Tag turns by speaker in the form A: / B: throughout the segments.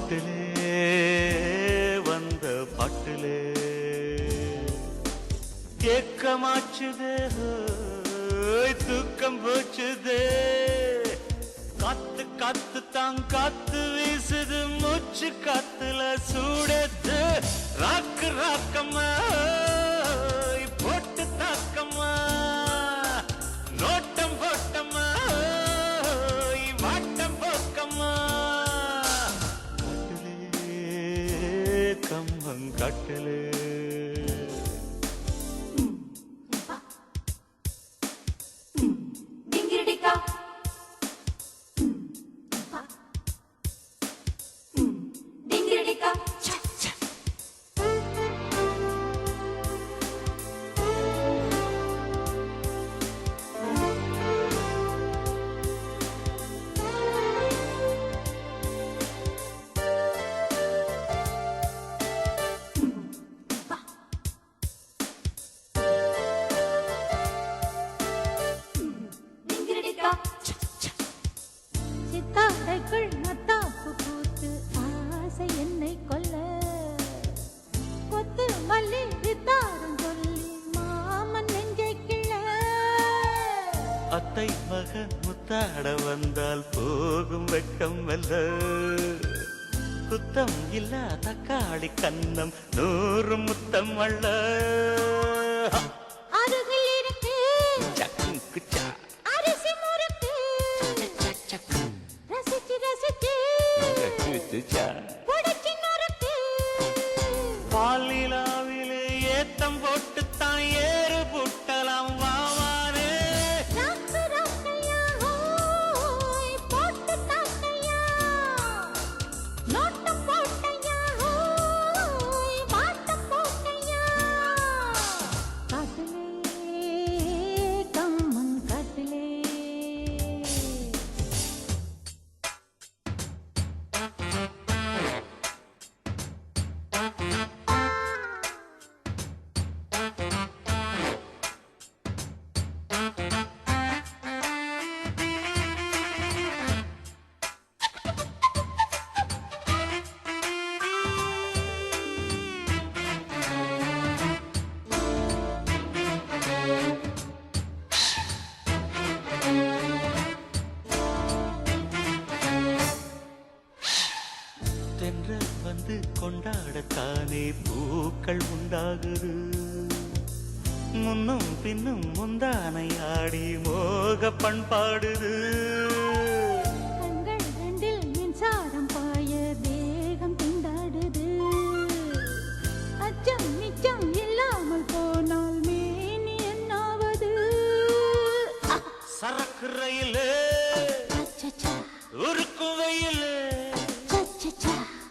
A: பாட்டிலே வந்த பாட்டிலே ஏக்கமாச்சுதே தூக்கம் போச்சுதே காத்து காத்து தான் காத்து வீசுது மூச்சு காத்துல சூடத்து ராக்கு ராக்கம்மா போட்டு தாக்கம்மா நோட்டம் போட்டம்மா வாட்டம் போக்கம்மா காட்டிலே கம்மம் காட்டிலே அத்தை மகன் முத்தாட வந்தால் போகும் வெட்கம் அல்ல குத்தம் இல்ல தக்காளி கன்னம் 100 முத்தம் அல்ல பாலிலாவிலே ஏத்தம் போட்டுத்தான் ஏறு புட்டலாம் வாவானே தென்றல் வந்து கொண்டாடத்தானே பூக்கள் உண்டாகுது முன்னும் பின்னும் முந்தானை ஆடி மோக பண்பாடுது
B: கண்கள் ரெண்டில் மின்சாரம் பாய தேகம் திண்டாடுது அச்சம் நிச்சம் இல்லாமல் போனால் மேனி என்னாவது
A: சரக்கு ரயிலே உருக்கு வெயிலே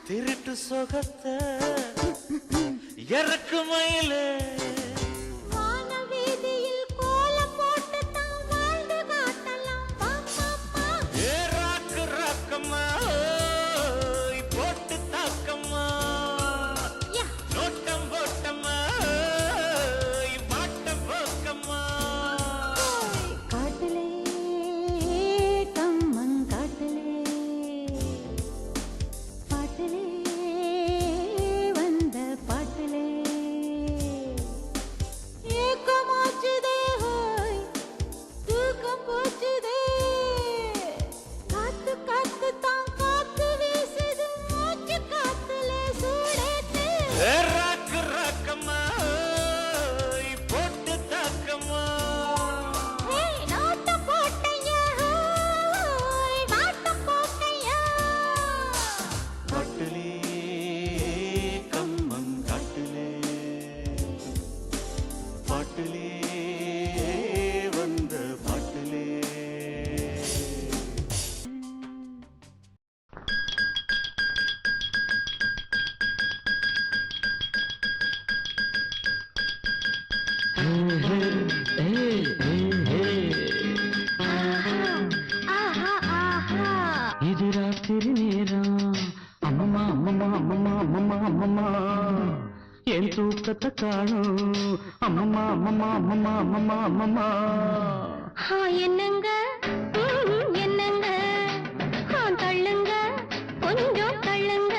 A: திருட்டு சொகத்தை இறக்கு மயிலே
B: வானவீதியில் கோலம் போட்டு தான் வாழ்ந்து காட்டலாம்
A: ராக்கு ராக்கம்மா போட்டு தாக்கம்மா நோட்டம் போட்டம்மா வாட்டம் போக்கம்மா
B: காட்டிலே கம்மன் காட்டிலே பாட்டிலே வந்த பாட்டிலே ஏக்கமாச்சுதே ஹோய் தூக்கம் போச்சுதே காத்து காத்து தான் காத்து வீசுது மூச்சு காத்துல சூடேத்து
A: ராக்கு ராக்கம்மா போட்டு தாக்கம்மா
B: நோட்டம் போட்டையா ஹோய் வாட்டம் போட்டையா
A: காட்டிலே கம்மம் காட்டிலே பாட்டிலே வந்த பாட்டிலே
C: இது ராத்திரி நேரம் அம்மம்மா அம்மம்மா அம்மம்மா அம்மம்மா அம்மம்மா என் தூக்கத்தை காணும் அம்மம்மா அம்மம்மா அம்மம்மா அம்மம்மா அம்மம்மா
B: என்னங்க என்னங்க தள்ளுங்க கொஞ்சம் தள்ளுங்க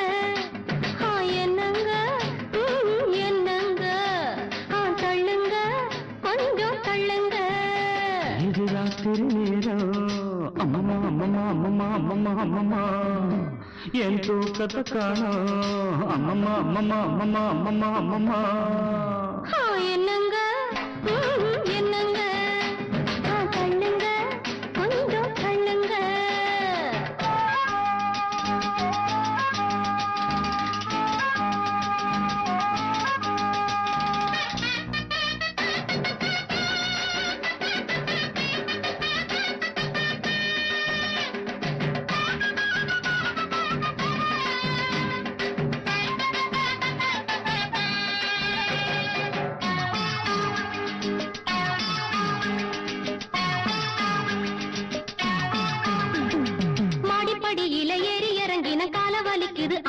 C: என் தூக்கத்தை காணோம் அம்மம்மா அம்மம்மா அம்மம்மா அம்மம்மா அம்மம்மா
B: என்னங்க என்னங்க தள்ளுங்க கொஞ்சம் தள்ளுங்க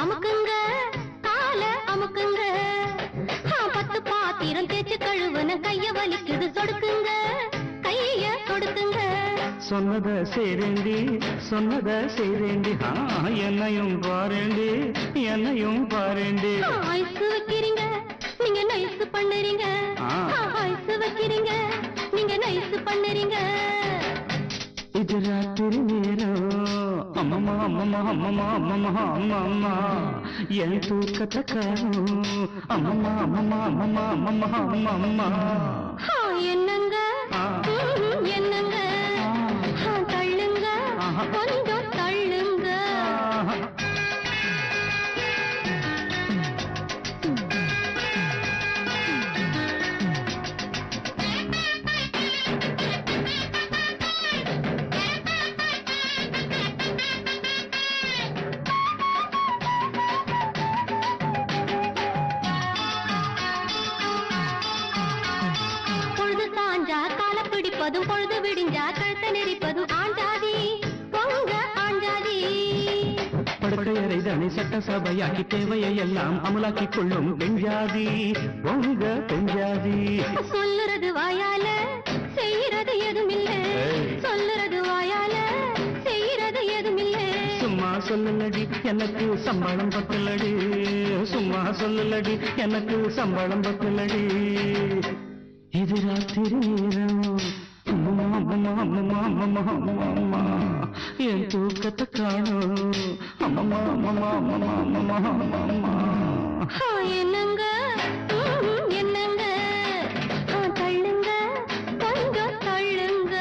B: அமுக்குங்க கால அமுக்குங்க 10 பாத்திரம் தேய்ச்சு கழுவுன கைய வலிக்குது சொடுக்குங்க கைய கொடுக்குங்க
C: சொன்னத செய்றேண்டி என்னையும் பாருண்டி
B: ஐஸ் வைக்கிறீங்க நீங்க நைஸ் பண்ணுறீங்க ஐஸ் வைக்கிறீங்க நீங்க நைஸ் பண்ணுறீங்க
C: இது ராத்திரி நேரம் அம்மம்மா அம்மம்மா அம்மம்மா அம்மம்மா அம்மம்மா என் தூக்கத்தை காணும் அம்மம்மா அம்மம்மா அம்மம்மா அம்மம்மா அம்மம்மா
B: என்னங்க என்னங்க தள்ளுங்க கொஞ்சம் தள்ளுங்க பொழுது விடிஞ்சா கழுத்த நெறிப்பதும் ஆண்டாதி பொங்க ஆண்டாதி
C: படுக்கையறை தானே சட்ட சபையாக்கி தேவையை எல்லாம் அமலாக்கிக் கொள்ளும் பெஞ்சாதி பொங்க பெஞ்சாதி
B: சொல்லுறது வாயால செய்யறது எதுமில்ல சொல்லுறது வாயால செய்யறது எதுமில்ல
C: சும்மா சொல்லலடி எனக்கு சம்பளம் பத்தலடி சும்மா சொல்லலடி எனக்கு சம்பளம் பத்தலடி இது ராத்திரி நேரம் என் தூக்கத்தை காணும் அம்மம்மா அம்மம்மா அம்மம்மா அம்மம்மா அம்மம்மா
B: என்னங்க என்னங்க தள்ளுங்க கொஞ்சம் தள்ளுங்க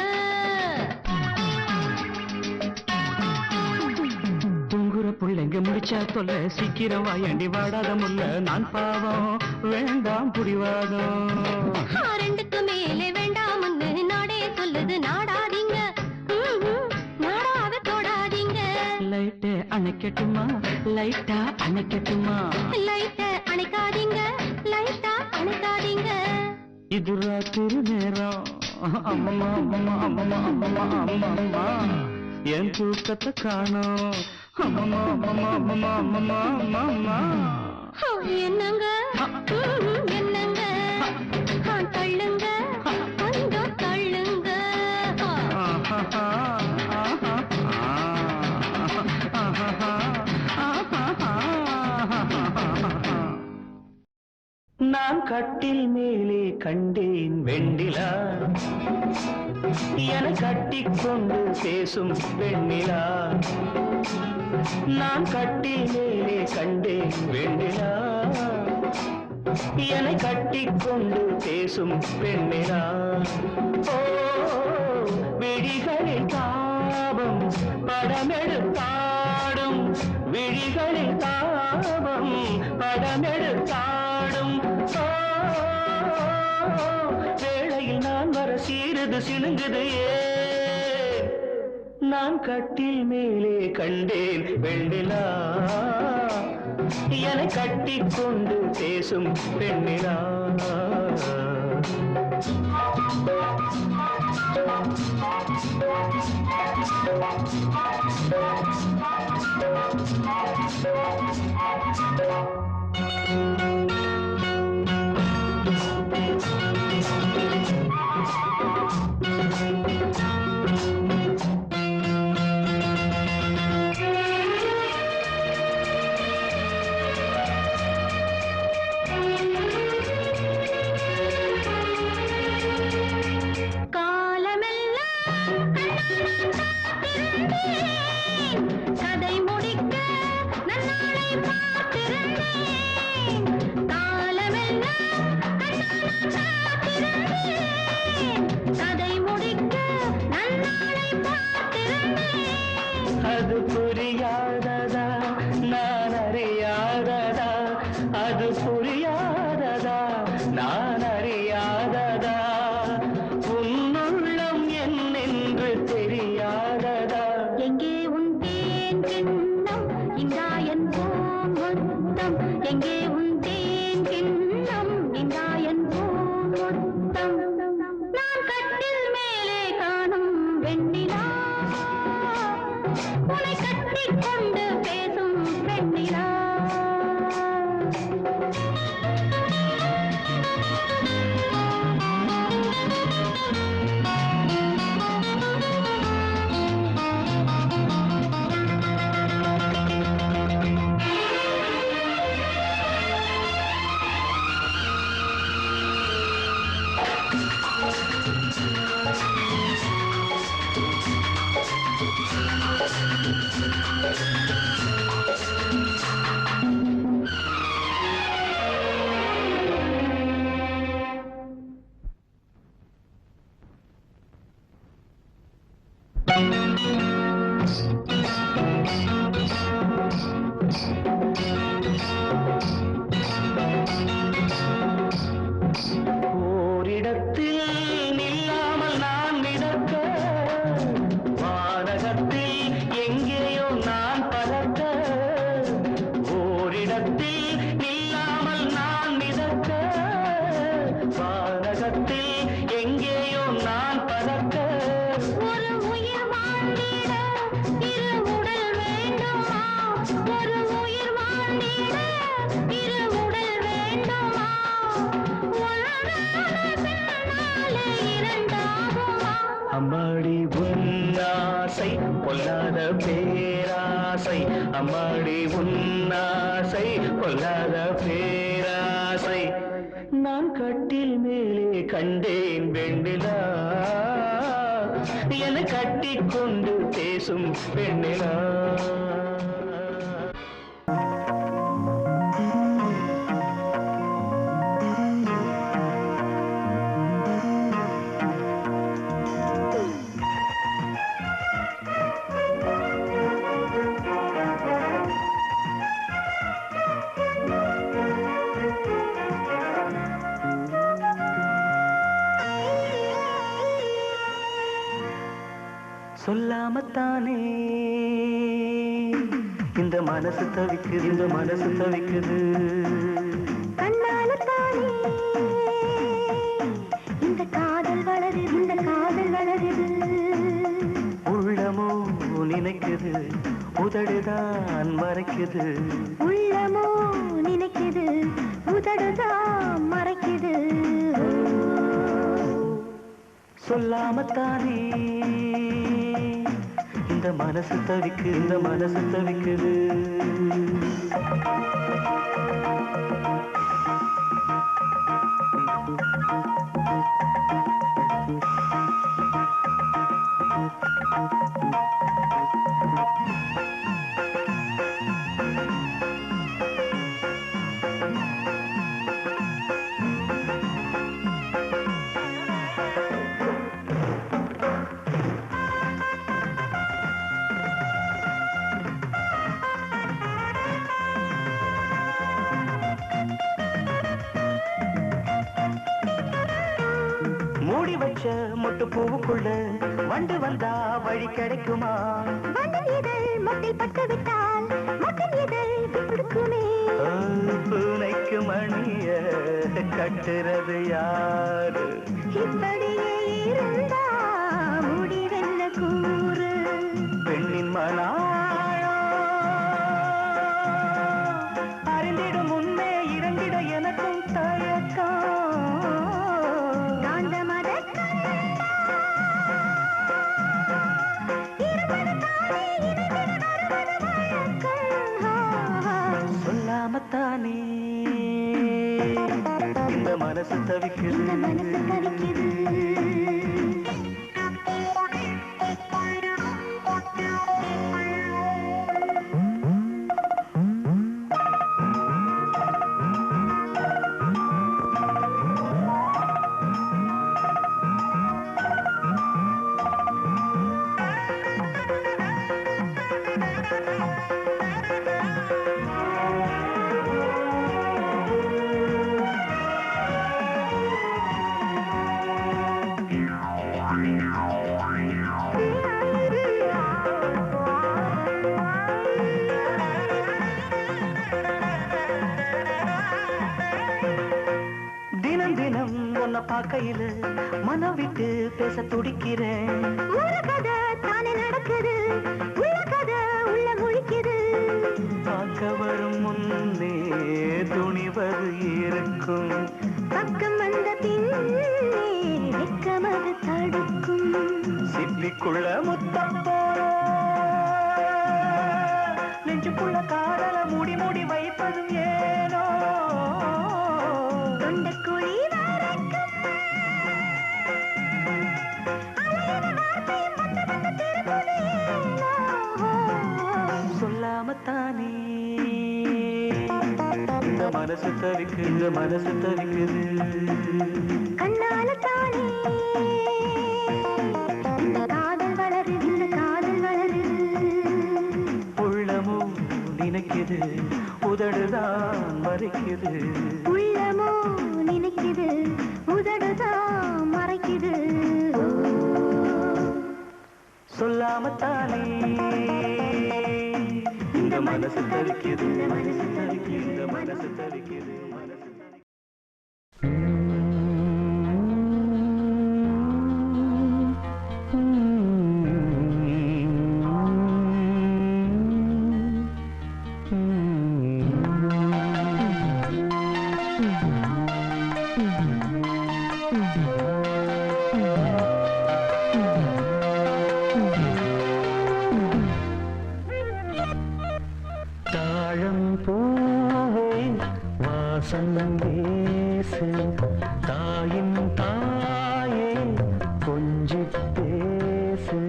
C: தூங்குற புள்ளைங்க முடிச்சா தொல்ல சீக்கிரம் வாயண்டி வாடாத முல்ல நான் பாவம் வேண்டாம் புடிவாதம்
B: ரெண்டுக்கு மேலே வேண்டாம்னு நாடே சொல்லுது நாடாதீங்க நாடாவே தொடாதீங்க
C: லைட்டை அணைக்கட்டுமா லைட்டா அணைக்கட்டுமா
B: லைட்டை அணைக்காதீங்க லைட்டா அணைக்காதீங்க
C: இது ராத்திரி நேரம் அம்மம்மா அம்மம்மா அம்மம்மா அம்மம்மா அம்மம்மா என் தூக்கத்தை காணோம் அம்மம்மா அம்மம்மா அம்மம்மா அம்மம்மா அம்மம்மா
B: என்னங்க என்னங்க தள்ளுங்க கொஞ்சம் தள்ளுங்க
C: நான் கட்டில் மேலே கண்டேன் வெண்ணிலா என கட்டிக்கொண்டு பேசும் வெண்ணிலா நான் கட்டில் மேலே கண்டேன் வெண்ணிலா என்னை கட்டிக்கொண்டு பேசும் பெண்ணிலா ஓ விழிகளில் தாபம் படமெடுத்தாடும் விழிகளில் தாபம் படமெடுத்தாடும் வேளையில் நான் வர சீருது சிலுங்குது நான் கட்டில் மேலே கண்டேன் வெண்ணிலா என கட்டிக்கொண்டு பேசும் பெண்ணிலா
B: கதை முடிக்க
C: அம்மாடி உன்னாசை கொல்லாத பேராசை நான் கட்டில் மேலே கண்டேன் வெண்ணிலா என கட்டிக்கொண்டு பேசும் பெண்ணிலா சொல்லாமத்தானே இந்த மனசு தவிக்குது
B: கண்ணாலத்தானே இந்த காதல் வளருது
C: உள்ளமோ நினைக்குது உதடுதான் மறைக்குது
B: உள்ளமோ நினைக்குது உதடுதான் மறைக்குது
C: சொல்லாமத்தானே இந்த மனசு தவிக்குது மூடி வச்ச மொட்டு பூவுக்குள்ள வண்டு வந்தா வழி கிடைக்குமா
B: வண்டில் இதழ் மொட்டில் பட்டு விட்டால் மொட்டில் இதழ் விட்டுடுக்குமே
C: பூனைக்கு மணிய கட்டுறது யாரு
B: இப்படியே இருந்தா முடிவென்ன கூறு
C: பெண்ணின் மனாயோ அறிந்திடும் முன்னே இறந்திட எனக்கும் தயக்கம் சொல்லாமத்தானே இந்த மனசு தவிக்குது பார்க்கையில மனம் விட்டு பேச துடிக்கிறேன்
B: தானே நடக்குது உள்ள கதை உள்ள முழிக்குது
C: பார்க்க வரும் முன்னே துணிவது இருக்கும்
B: பக்கம் வந்த பின்னே வெக்கமது தடுக்கும்
C: சிப்பிக்குள்ள முத்தம் போல நெஞ்சுக்குள்ள காதல மூடி மூடி வைப்பதும் ஏனோ
B: தொண்டக்குழி
C: சொல்லாமத்தானே இந்த மனசு தவிக்குது
B: கண்ணால தானே இந்த காதல் வளருது
C: உள்ளமோ நினைக்குது உதடுதான் மறைக்குது
B: உள்ளமோ நினைக்குது உதடுதான் மறைக்குது
C: சொல்லாமத்தானே இந்த மனசு தவிக்குது பேசு தாயின் தாயே கொஞ்சி பேசு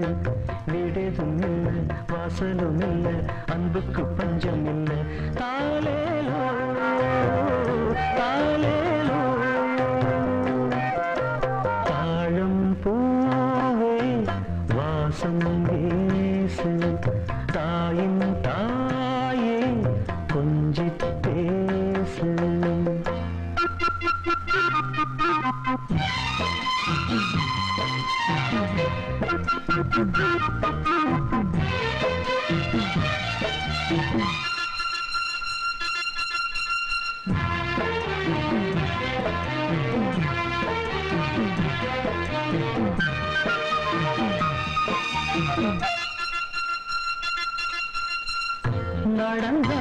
C: விடுதும் இல்லை வாசலும் இல்லை அன்புக்கு பஞ்சம் இல்லை தாலேலோ தாலேலோ தாழம் பூவே வாசம் வீசு தாயின் தாயே கொஞ்சி பேசு நடந்தா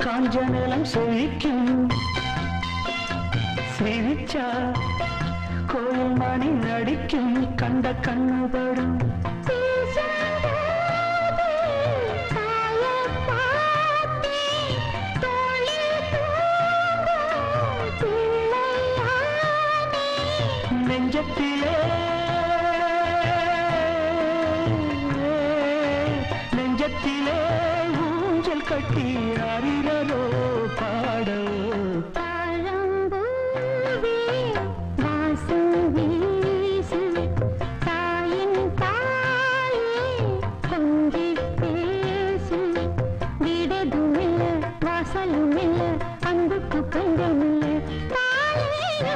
C: காஞ்ச நிலம் செழிக்கும் சிரிச்சா கோயில் மணி நடிக்கும் கண்ட கண்ணுபடும் நெஞ்சத்திலே நெஞ்சத்திலே ஊஞ்சல் கட்டி அறிரலோ பாடோ
B: அன்புக்கு பஞ்சம் இல்லை தாயோ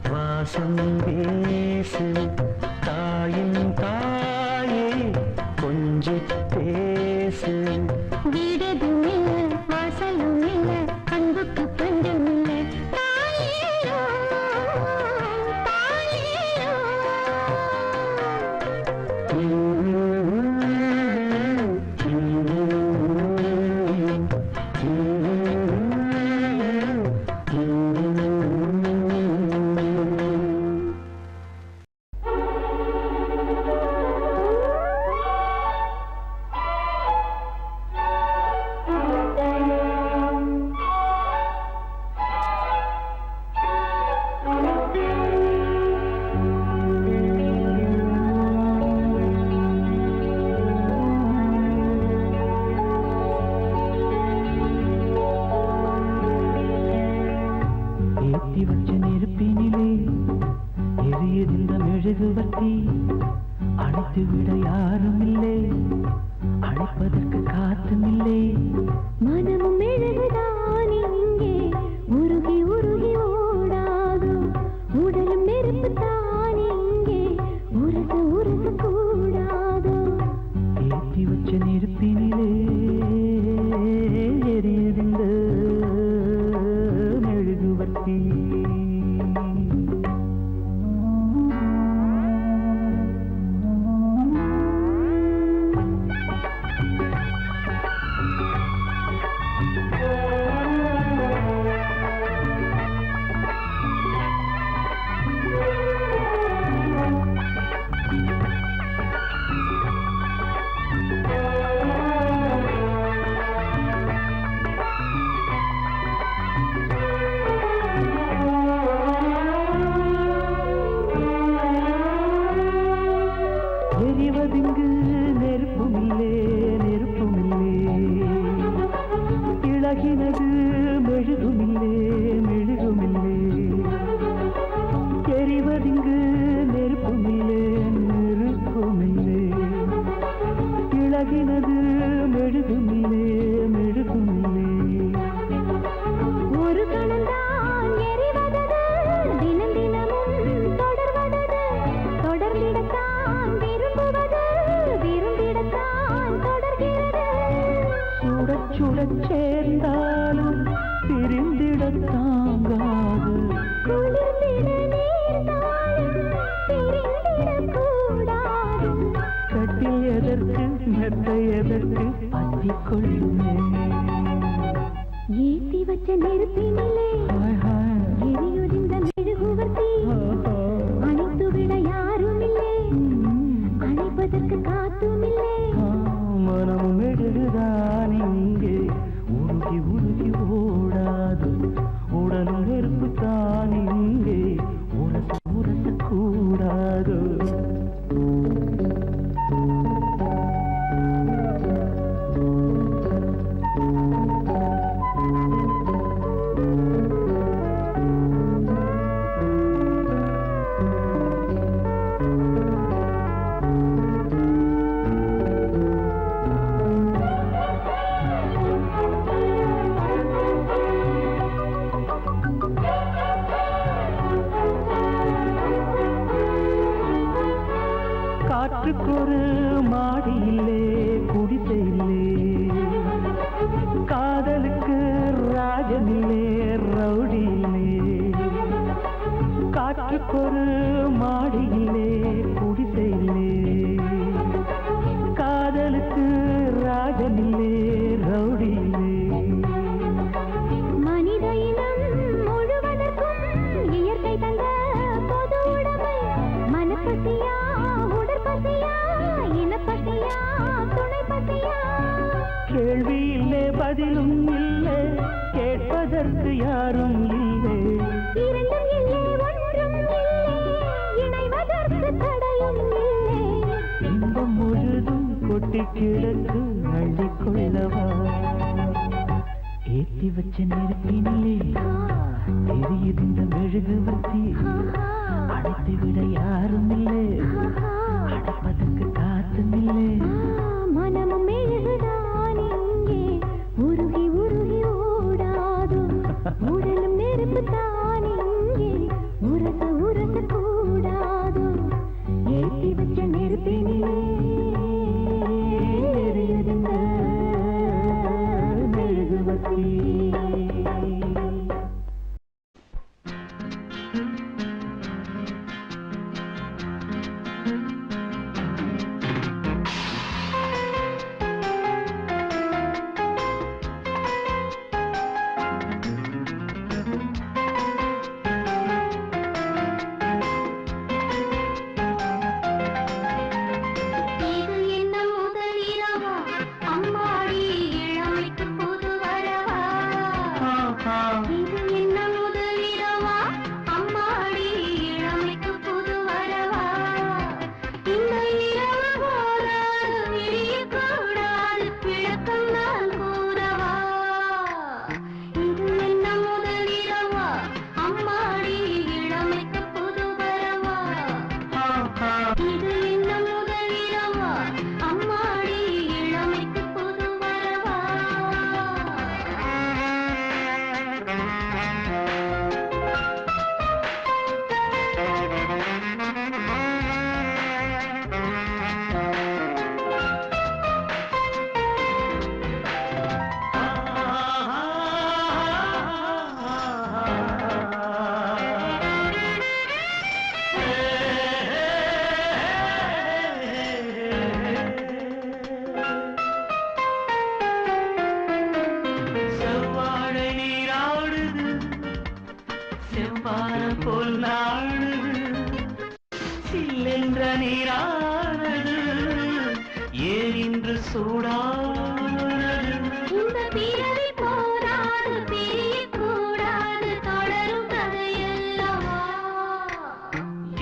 B: வாசம் வீசு தாயின் தாயே கொஞ்சி பேசு
D: வீடதும் இல்லை வாசலும் இல்லை அன்புக்கு பஞ்சம் இல்லை தாயேயோ தாயேயோ
C: அழைத்துவிட யாரும் இல்லை, அழைப்பதற்கு காத்தும் இல்லை.
D: மனமும் மெழுகுதான் இங்கே உருகி உருகி ஓடாதோ, உடலும் நெருப்பு தான் இங்கே உருக உருக கூடாதோ.
C: ஏற்றி வச்ச நெருப்பினிலே எரியுதிந்த மெழுகுவர்த்தி. எரிவதிங்கு நெருப்புமில்லே நெருப்புமில்லே இழகினது மெழுகுமில்லே மெழுகுமில்லே எரிவதிங்கு நெருப்புமில்லே நெருப்புமில்லே இழகினது மெழுகுமில்லே மெழுகுமில்லே
D: ஒரு கணந்தான் எரிவதது தினம் தினமும் தொடர்வதது தொடர்ந்திடத்தான் விரும்புவது விரும்பிடத்தான் தொடர்கிறது
C: சுடச் சுடச் சேர்ந்தாலும் பிரிந்திடத் தாங்காது
D: குளிர்ந்திட நேர்ந்தாலும் பிரிந்திடக்கூடாது
C: கட்டில் எதற்கு மெத்தை எதற்கு பற்றிக் கொள்ளுமே
D: ஏத்தி வச்ச நெருப்பினிலே
C: ஹாய் ஹாய்
D: எரியுதிர்ந்த மெழுகுவர்த்தி அணைத்து விட யாருமில்லை அணைப்பதற்கு காத்துமில்லை
C: மனம் மெழுகுதான் இங்கே உருகி உருகி ஓடாது உடலும் நெருப்பு தான் இங்கே உரச உரச கூடாது காற்றுக்கொரு மாடியில்லே குடிசையில்லே காதலுக்கு ராஜனில்லே ரவுடியில்லே காற்றுக்கொரு மாடியில்லே குடிசையில்லே காதலுக்கு ராஜனில்லே ரவுடியில்லே
D: மனித இனம் முழுவதற்கும் இயற்கை தந்த பொது உடைமை மனப்பசியா உடற்பசியா இனப்பசியா துணைப்பசியா
C: கேள்வி இல்லை பதிலும் இல்லை கேட்பதற்கு யாரும் இல்லை
D: இரண்டும் இல்லை ஒன்றும் இல்லை இணைவதற்கு தடையும் இல்லை
C: இன்பம் முழுதும் கொட்டி கிடக்கு அள்ளிக்கொள்ளவா ஏத்தி வச்ச நெருப்பினிலே தெரியுது இந்த மெழுகுவர்த்தி அடைத்து விட யாரும் இல்லை அடைப்பதற்கு காத்துமில்லை
D: மனமும் மெழுகுதான் இங்கே உருகி உருகி ஓடாது உடலும் நெருப்பு தான் இங்கே உரச உரச கூடாது ஏற்றி வச்ச நெருப்பினிலே எரியுதுங்க மெழுகுவர்த்தி
B: இது என்ன முதல் இரவா அம்மாடி இளமைக்கு புது வரவா இது என்ன முதல் இரவா அம்மாடி இளமைக்கு புது வரவா இந்த இரவு போராது விழியக்கூடாது விளக்கம் நான் கூறவா இது என்ன முதல் இரவா அம்மாடி இளமைக்கு புது வரவா இது என்ன முதல் இரவா அம்மாடி இளமைக்கு புது வரவா
C: செவ்வாழை நீராடுது செவ்வானம் போல் நாடுது சில்லென்ற நீரானது ஏன் இன்று சூடானது
B: இந்த பிறவி போராது பிரியக்கூடாது தொடரும் கதையல்லவா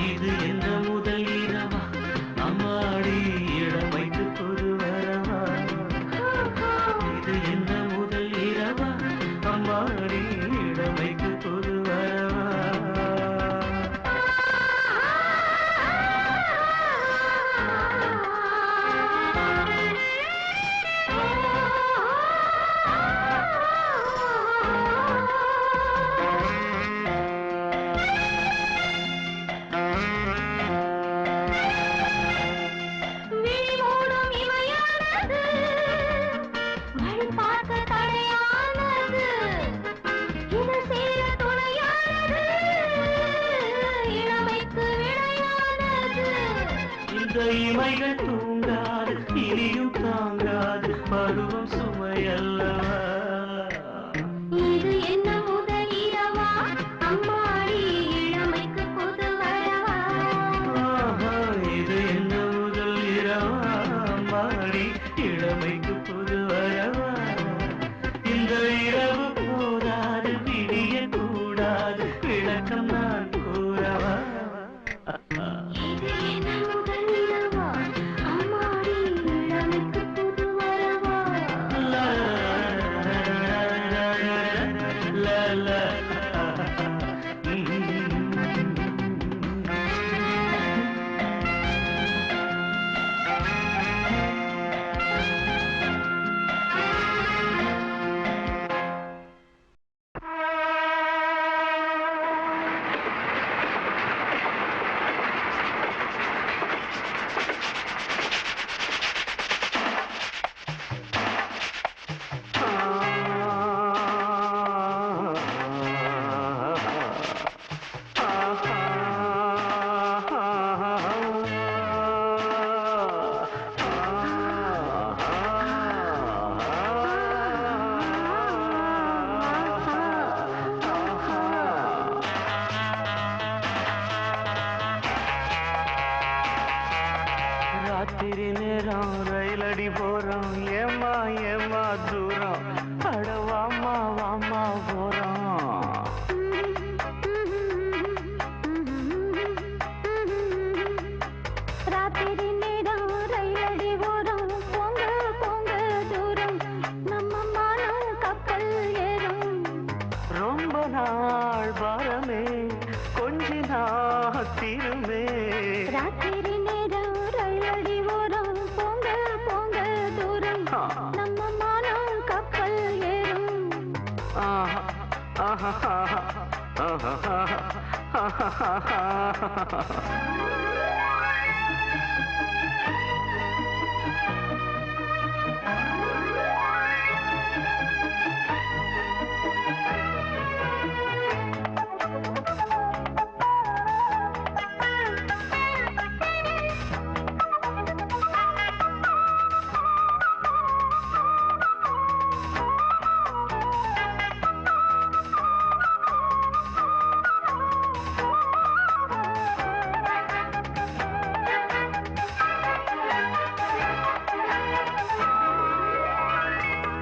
C: இது என்ன முதல் இரவா அம்மாடி இமைகள் தூங்காது இனியும் தாங்காது பருவம் சுமையல்லவா
B: இது என்ன முதல் இரவா அம்மாடி இளமைக்கு புது வரவா
C: இது என்ன முதல் இரவா மாடி இளமைக்கு புது வரவா இந்த இரவு போதாது விடிய கூடாது விளக்கம் நான் கூறவா
B: இது என்ன முதல் இரவா அம்மாடி இளமைக்கு புது வரவா
C: ராத்திரி நேரம் ரயிலடி போறோம் ஏமா ஏமா தூரம் அட வாமா வாமா போறோம்
B: ராத்திரி நேரம் ரயிலடி ஓரம் போங்க போங்க தூரம் நம்ம மானம் கப்பல் ஏறும்
C: ரொம்ப நாள் பாரமே கொஞ்ச நாள் தீருமே
B: ராத்திரி நேரம் ரயிலடி ஓரம் போங்க போங்க தூரம் நம்ம மானம் கப்பல் ஏறும்
C: ஆஹா ஆஹா ஆஹா ஆஹா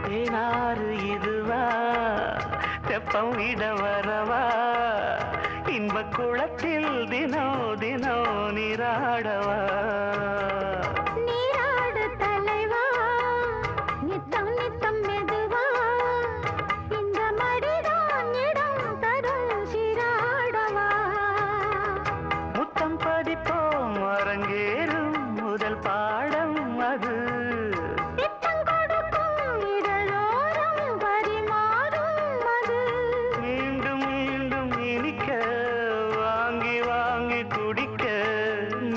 C: தேனாறு இதுவா தெப்பம் விட வரவா இன்ப குளத்தில் தினோ தினோ நீராடவா
B: நீராடு தலைவா நித்தம் நித்தம் மெதுவா இந்த மடிதான் இடம் தரும் சீராடவா
C: முத்தம் பதிப்போம் அரங்கேறும் முதல் பாடம் அது
B: நித்தம் கொடுக்கும் இதழோரம் பரிமாறும் அது
C: மீண்டும் மீண்டும் இனிக்க வாங்கி வாங்கி குடிக்க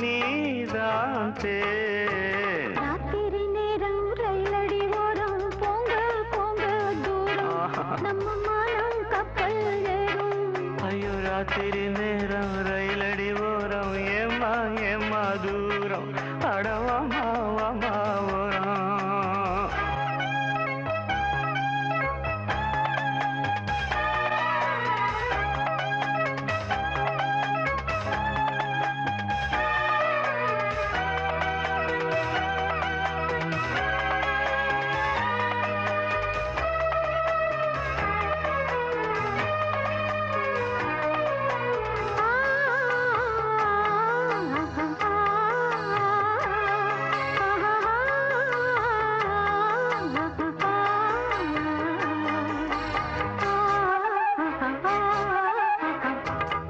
C: நீதான் தேன்
B: ராத்திரி நேரம் ரயிலடி ஓரம் போங்க போங்க தூரம் நம்ம மானம் கப்பல் ஏறும்
C: ஐயோ ராத்திரி நேரம் ரயிலடி ஓரம் ஏமா ஏமா தூரம் அடவாமா வாமா ஓரம்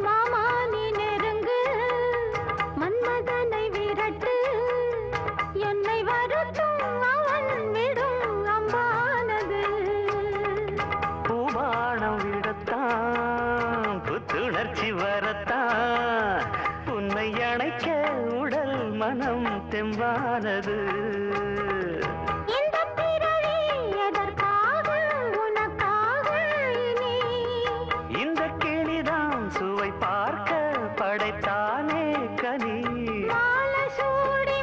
B: மாமா நீ நெருங்கு மன்மதனை விரட்டு என்னை வருத்தும் அவன் விடும் அம்பானது
C: பூபானம் விடத்தான் புத்துணர்ச்சி வரத்தான் உன்னை அணைக்க உடல் மனம் தெம்பானது
B: இந்த பிறவி எதற்காக உனக்காக இனி
C: இந்த கிளிதான் சுவை பார்க்க படைத்தானே கனி
B: மாலை சூடி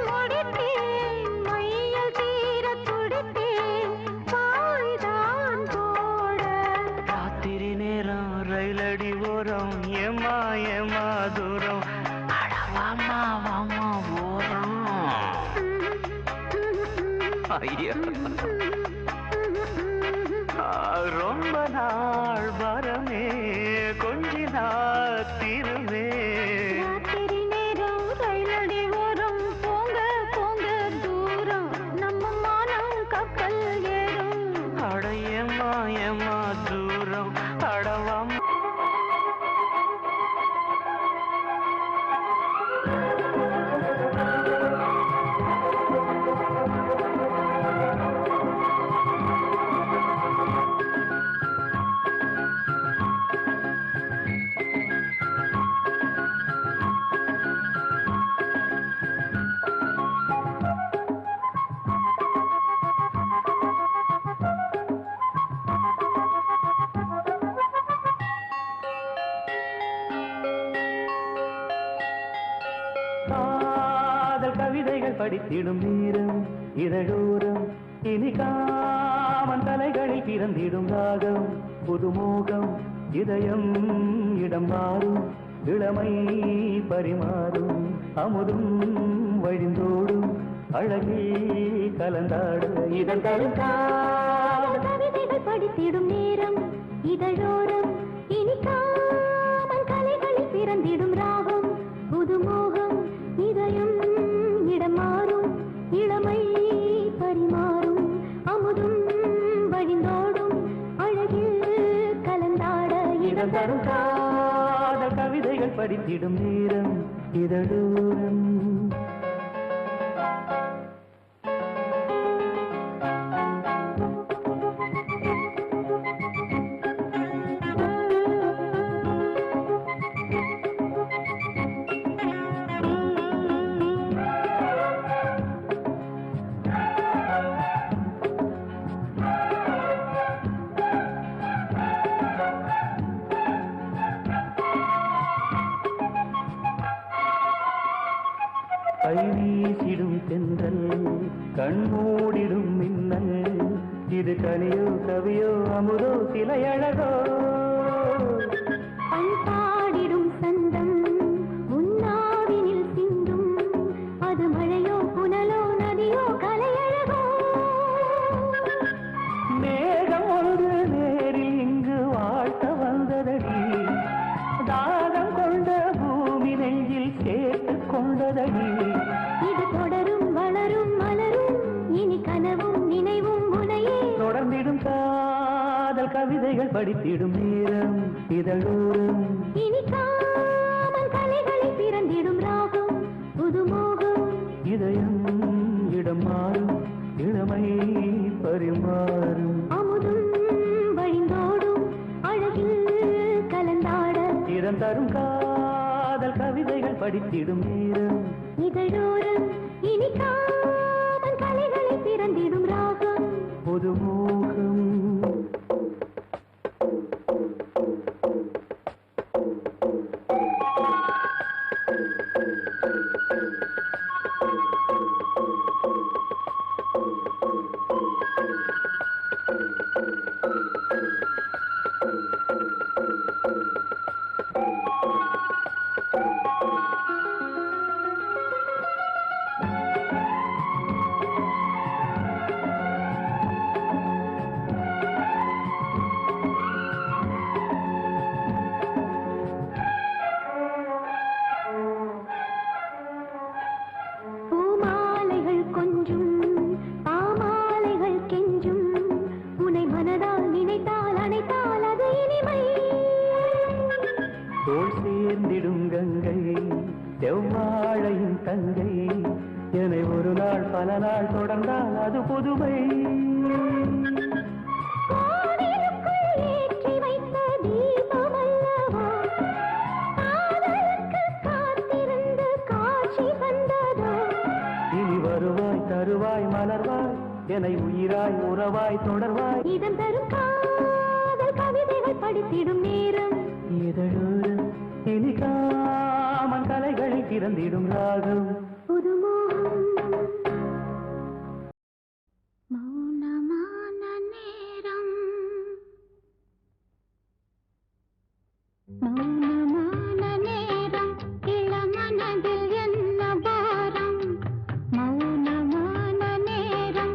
C: ஐயா ரொம்ப நாள் வரமே கொஞ்ச நாள் திருமே
B: ராத்திரி நேரம் ரயிலடி ஓரம் போங்க போங்க தூரம் நம்ம மானம் கப்பல் ஏறும்
C: அடையம்மா ஏம்மா தூரம் அடவாம் கவிதைகள் படித்திடும் நேரம் இதழோரம் இனி காமன் தலைகளில் பிறந்திடும் ராகம் புதுமோகம் இதயம் இடம் மாறும் இளமை பரிமாறும் அமுதும் வழிந்தோடும் அழகில் கலந்தாட இதன்
B: கவிதைகள் படித்திடும் நேரம் இதழோரம் இனி காமன் கலைகளில் பிறந்திடும் ராகம் புதுமோகம் இதயம் இடம் மாறும் இளமை பரிமாறும் அமுதும் வழிந்தோடும் அழகில் கலந்தாட இடம் தரும்
C: காதல் கவிதைகள் படித்திடும் நேரம் இதழோரம் கைவீசிடும் தென்றல் கண்மூடிடும் மின்னல் இது கனியோ கவியோ அமுதோ சிலையழகோ
B: பண்பாடிடும் சந்தம் உன்னாவினில் சிந்தும் அது மழையோ புனலோ நதியோ கலையழகோ
C: மேகம் ஒன்று நேரில் இங்கு வாழ்த்த வந்ததடி தாகம் கொண்ட பூமி நெஞ்சில் சேர்த்து கொண்டதடி
B: இது தொடரும் வளரும் மலரும் இனி கனவும் நினைவும் உனையே
C: தொடர்ந்திடும் காதல் கவிதைகள் படித்திடும் நேரம் இதழோரம்
B: இனி காமன் கலைகளில் பிறந்திடும் ராகம் புதுமோகம்
C: இதயம் இடம் மாறும் இளமை பரிமாறும்
B: அமுதும் வழிந்தோடும் அழகில் கலந்தாட
C: இதன் தரும் காதல் கவிதைகள் படித்திடும் நேரம்
B: இதழோரம் இனி காமன் கலைகளில் பிறந்திடும் ராகம்
C: புதுமோகம்
B: பூமாலைகள் கொஞ்சும் பாமாலைகள் கெஞ்சும் உனை மனதால் நினைத்தால் அணைத்தால் அது இனிமை
C: தோள் சேர்ந்திடும் கங்கை செவ்வாழையின் தங்கை என்னை ஒரு நாள் பல நாள் தொடர்ந்தால் அது புதுமை
B: கோவிலுக்குள் ஏற்றி வைத்த தீபம் அல்லவா காதலுக்கு காத்திருந்து காட்சி வந்ததோ
C: இனி வருவாய் தருவாய் மலர்வாய் என்னை உயிராய் உறவாய் தொடர்வாய்
B: இதம் தரும் காதல் கவிதைகள் படித்திடும் நேரம்
C: இதழோரம் இனி காமன் கலைகளில் பிறந்திடும் ராகம்
B: புதுமோகம் மௌனமான நேரம் மௌனமான நேரம் இளமனதில் என்ன பாரம் மௌனமான நேரம்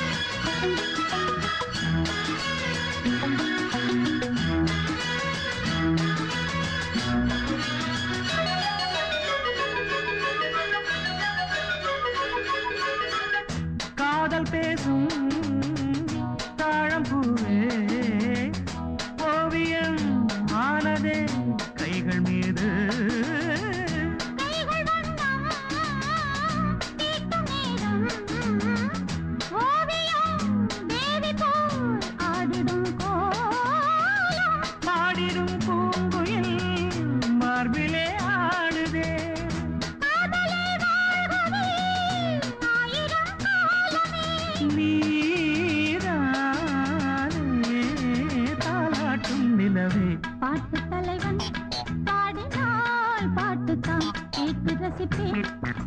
D: கேட்டு ரசிப்பேன்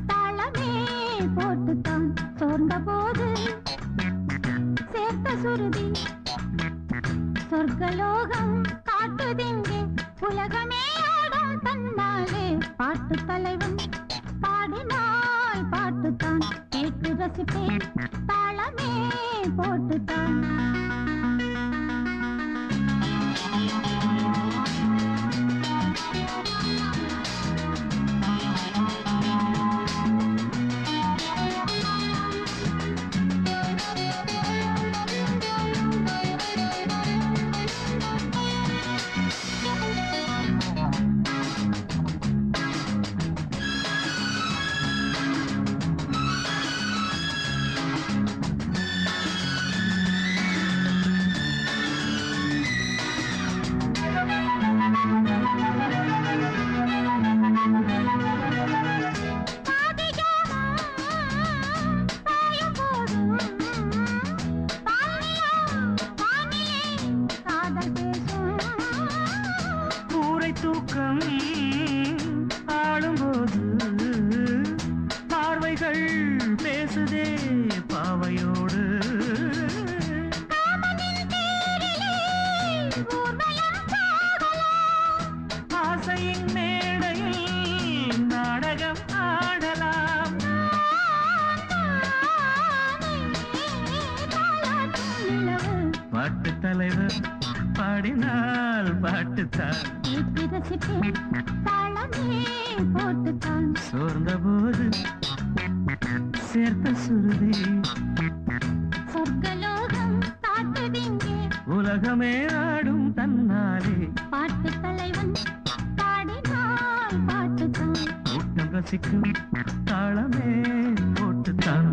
D: தாளமே போட்டுத்தான் சோர்ந்த போது சேர்த்த சுருதி சொர்க்கலோகம் காட்டுதிங்கே உலகமே ஆடும் தன்னாலே பாட்டு தலைவன் பாடினால் பாட்டுத்தான் கேட்டு ரசிப்பேன் தாளமே போட்டுத்தான்
C: தூக்கம் ஆளும்போது பார்வைகள் பேசுதே பாவையோடு ஆசையின் மேடையில் நாடகம் ஆடலாம் பாட்டு தலைவர் பாடினால் பாட்டுத்தான் சோர்ந்த போது சேர்த்த சுருதி
D: சொர்க்கலோகம் காட்டுதிங்கே
C: உலகமே ஆடும் தன்னாலே
D: பாட்டு தலைவன் பாடினால் பாட்டுத்தான்
C: கூட்டம் ரசிக்கும் தாளமே போட்டுத்தான்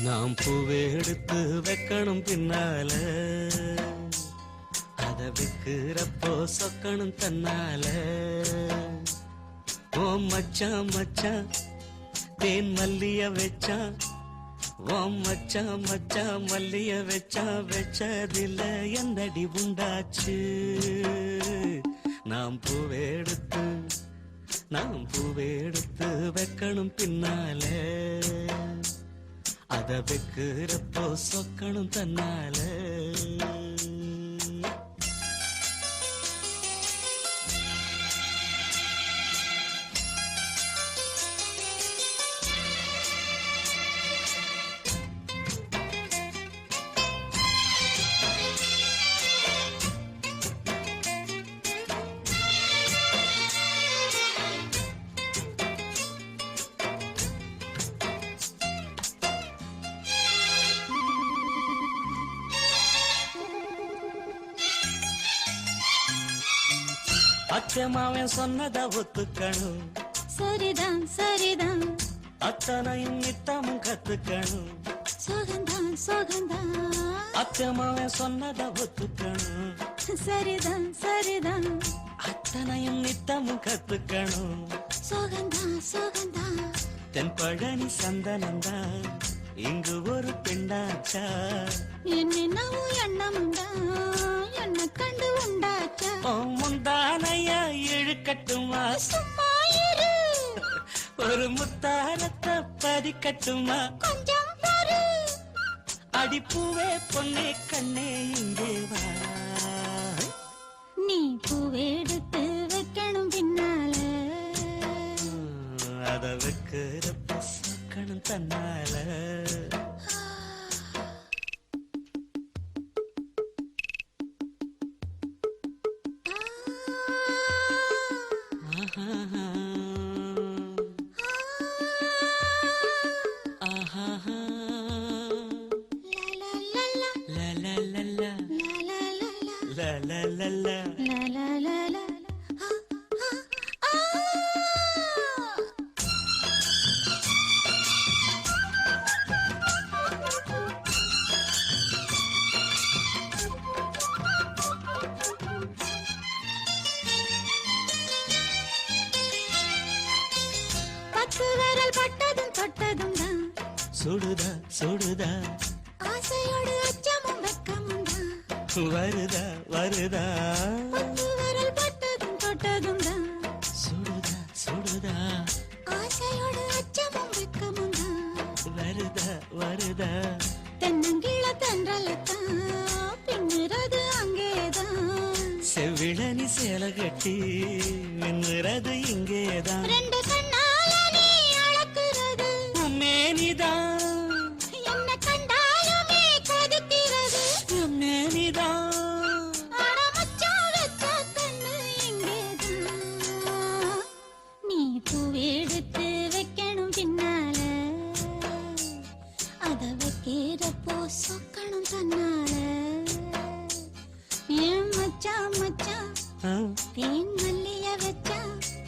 A: நாம் பூவை எடுத்து வைக்கணும் பின்னால அத விக்கிறப்போ சொக்கணும் தன்னால ஓ மச்சான் மச்சான் தேன் மல்லிய வச்சான் ஓ மச்சான் மச்சான் மல்லிய வச்சதில்ல என்னடி உண்டாச்சு நாம் பூவை எடுத்து வைக்கணும் பின்னால அத வைக்கிறப்போ சொக்கணும் தன்னால அச்சமாவன் சொன்னத ஒத்துக்கணும்
D: சரிதான் சரிதான்
A: அத்தனையும் நித்தமும் கத்துக்கணும்
D: சோகந்தான் சோகந்தான்
A: அச்சமாவன் சொன்னத ஒத்துக்கணும்
D: சரிதான் சரிதான்
A: அத்தனையும் நித்தமும் கத்துக்கணும்
D: சோகந்தான் சோகந்தான்
A: தென்பழனி சந்தனந்தான் இங்கு ஒரு பெண்ணாச்சா
D: என்னென்னவோ எண்ணம் உண்டா என்ன கண்டு உண்டாச்சா
A: முந்தானையா இழுக்கட்டுமா
D: சும்மா இரு
A: ஒரு முத்தாரத்தை பதிக்கட்டுமா
D: கொஞ்சம் பாரு
A: அடிப்பூவே பொன்னே கண்ணே இங்கே வா
D: நீ பூவெடுத்து வைக்கணும் பின்னால
A: அத வைக்கிறப்ப சொக்கணும் தன்னால சுடுதா சுடுதா
D: ஆசையோடு அச்சமும் வெக்கமும் தான்
A: வருதா வருதா
D: பத்து விரல் பட்டதும் தொட்டதும் தான்
A: சுடுதா சுடுதா
D: ஆசையோடு அச்சமும் வெக்கமும் தான்
A: வருதா வருதா
D: தென்னங்கிழ தென்றலத்தான் பின்னுறது அங்கேதான்
A: செவ்விழனி சேலை கட்டி மின்னுறது இங்கேதான்
D: ரெண்டு கண்ணால நீ அளக்குறது
A: மேனிதான்
D: என்ன கண்டாலுமே கொதிக்கிறது
A: மேனிதான்
D: ஆனா மச்சான் வச்ச கண்ணு இங்கேதான் நீ பூவெடுத்து வைக்கணும் பின்னால அத வைக்கிறப்போ சொக்கணும் தன்னால ஏன் மச்சான் மச்சான் தேன் மல்லிய வச்சா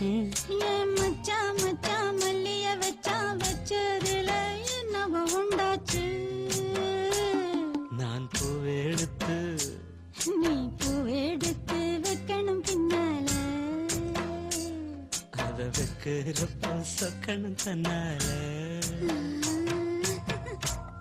D: ஏன் மச்சான் மச்சான் மல்லிய வச்சா வச்சதுல என்னவோ உண்டாச்சு
A: நான் பூவெடுத்து
D: நீ பூவெடுத்து வைக்கணும் பின்னால
A: அத வைக்கிறப்போ சொக்கணும் தன்னால